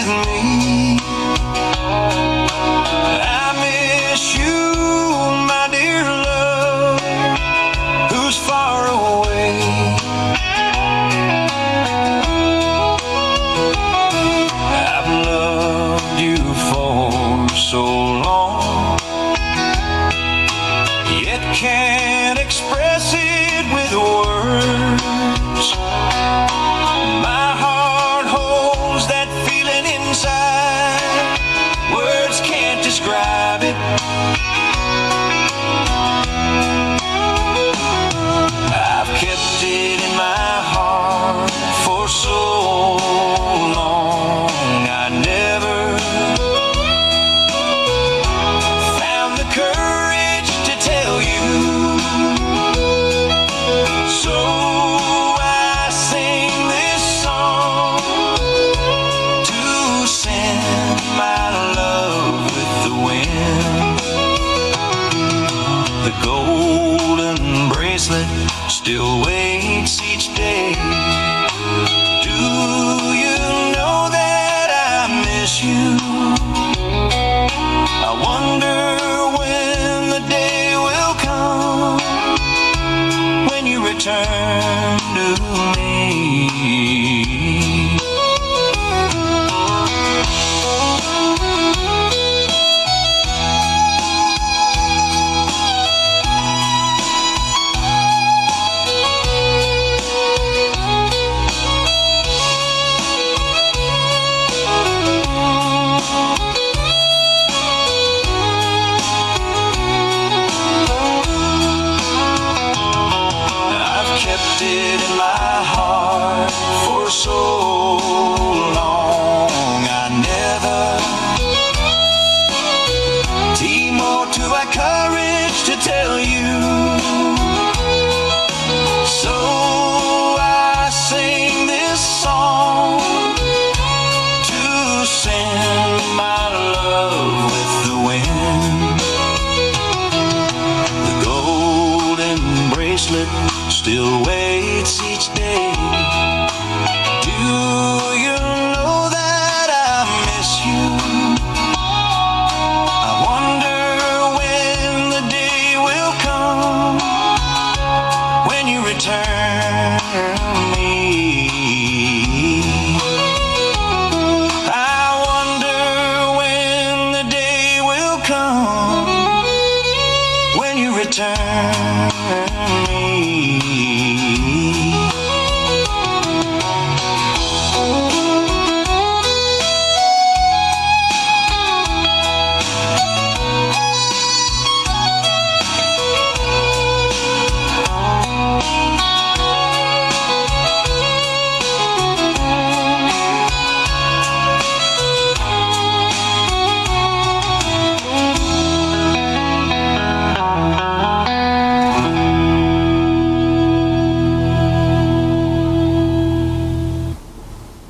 me. I miss you, my dear love, who's far away. I've loved you for so long, yet can't express it with words. My heart holds that feeling inside, words can't describe it. I've kept it in my heart for so long, I never found the courage to tell you. So I sing this song to send my love with the wind. The golden bracelet still waits each day. Do you know that I miss you?